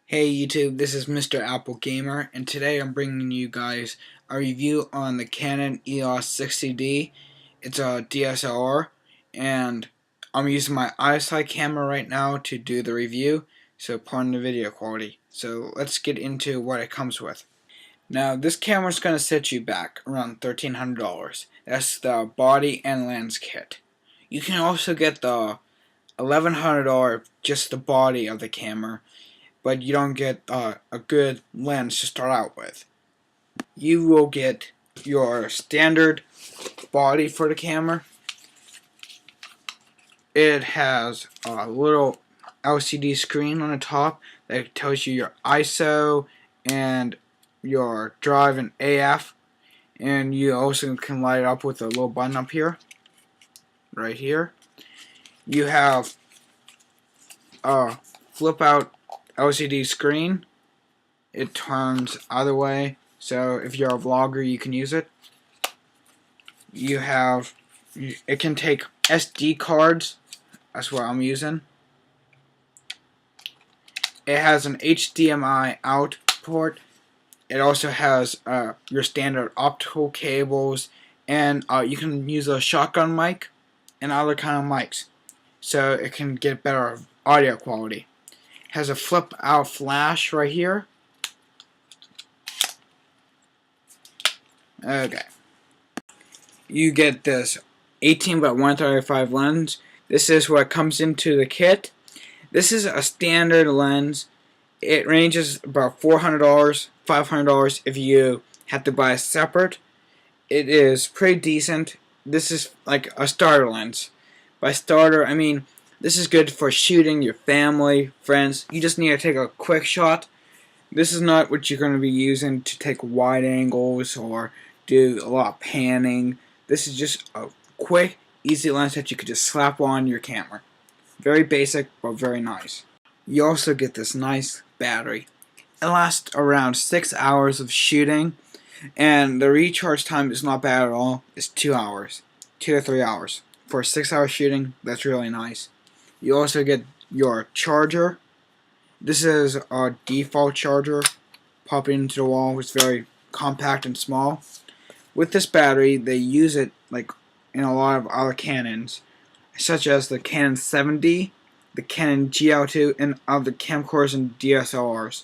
Hey YouTube, this is Mr. Apple Gamer, and today I'm bringing you guys a review on the Canon EOS 60D. It's a DSLR, and I'm using my eyesight camera right now to do the review, so pardon the video quality. So let's get into what it comes with. Now this camera is going to set you back around $1,300. That's the body and lens kit. You can also get the $1,100 just the body of the camera, but you don't get a good lens to start out with. You will get your standard body for the camera. It has a little LCD screen on the top that tells you your ISO and your drive and AF, and you also can light it up with a little button up here, right here. You have a flip out LCD screen. It turns either way, so if you're a vlogger you can use it. It can take SD cards. That's what I'm using. It has an HDMI out port. It also has your standard optical cables, and you can use a shotgun mic and other kind of mics, so it can get better audio quality. It has a flip out flash right here. Okay. You get this 18 by 135 lens. This is what comes into the kit. This is a standard lens. It ranges about $400, $500 if you have to buy a separate. It is pretty decent. This is like a starter lens. By starter, I mean this is good for shooting your family, friends. You just need to take a quick shot. This is not what you're going to be using to take wide angles or do a lot of panning. This is just a quick, easy lens that you could just slap on your camera. Very basic, but very nice. You also get this nice battery. It lasts around 6 hours of shooting, and the recharge time is not bad at all. It's 2 hours, 2 to 3 hours. For 6 hour shooting, that's really nice. You also get your charger. This is a default charger. Pop it into the wall. It's very compact and small. With this battery, they use it like in a lot of other Canons, such as the Canon 7D, the Canon GL2, and other camcorders and DSLRs.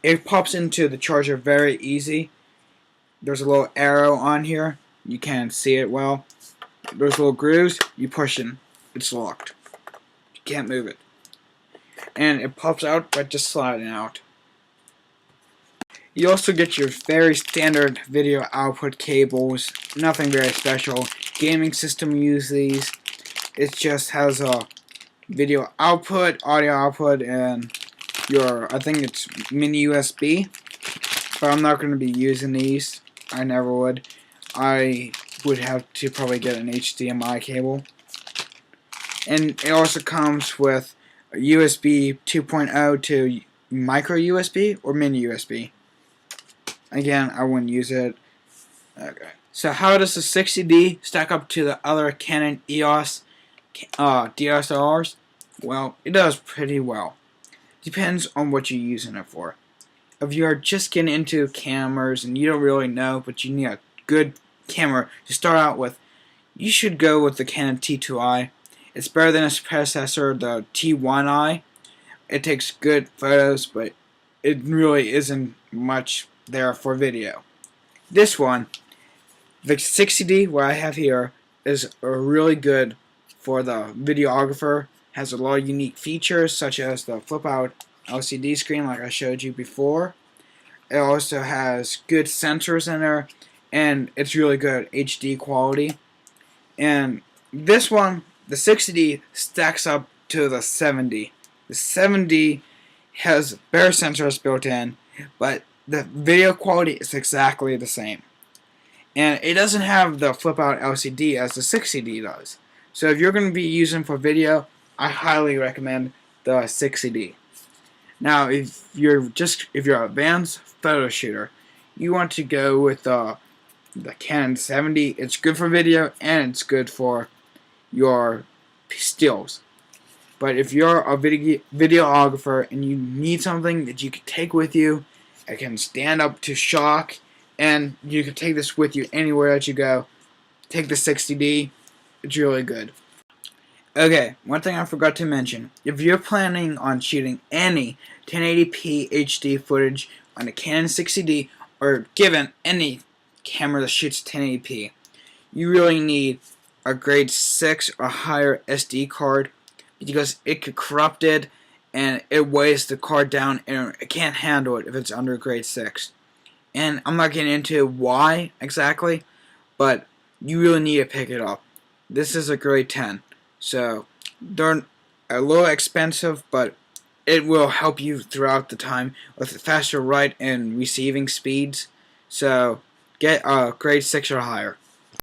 It pops into the charger very easy. There's a little arrow on here. You can't see it well. There's little grooves. You push in. It's locked. You can't move it. And it pops out by just sliding out. You also get your very standard video output cables, nothing very special. Gaming system uses these. It just has a video output, audio output, and I think it's mini USB. But I'm not going to be using these. I never would. I would have to probably get an HDMI cable. And it also comes with a USB 2.0 to micro USB or mini USB. Again, I wouldn't use it. Okay. So how does the 60D stack up to the other Canon EOS DSLRs? Well, it does pretty well. Depends on what you're using it for. If you're just getting into cameras and you don't really know, but you need a good camera to start out with, you should go with the Canon T2i. It's better than its predecessor, the T1i. It takes good photos, but it really isn't much there for video. This one, the 60D, what I have here, is really good for the videographer. Has a lot of unique features, such as the flip out LCD screen like I showed you before. It also has good sensors in there, and it's really good HD quality. And this one, the 60D, stacks up to the 70. The 70 has better sensors built in, but the video quality is exactly the same. And it doesn't have the flip out LCD as the 60D does. So if you're going to be using for video, I highly recommend the 60D. Now, if you're an advanced photo shooter, you want to go with the Canon 70. It's good for video and it's good for your stills. But if you're a videographer and you need something that you can take with you, it can stand up to shock, and you can take this with you anywhere that you go. Take the 60D. It's really good. Okay, one thing I forgot to mention. If you're planning on shooting any 1080p HD footage on a Canon 60D, or given any camera that shoots 1080p, you really need a grade 6 or higher SD card, because it could corrupt it and it weighs the card down and it can't handle it if it's under grade 6. And I'm not getting into why exactly, but you really need to pick it up. This is a grade 10, so they're a little expensive, but it will help you throughout the time with faster write and receiving speeds. So get a grade 6 or higher.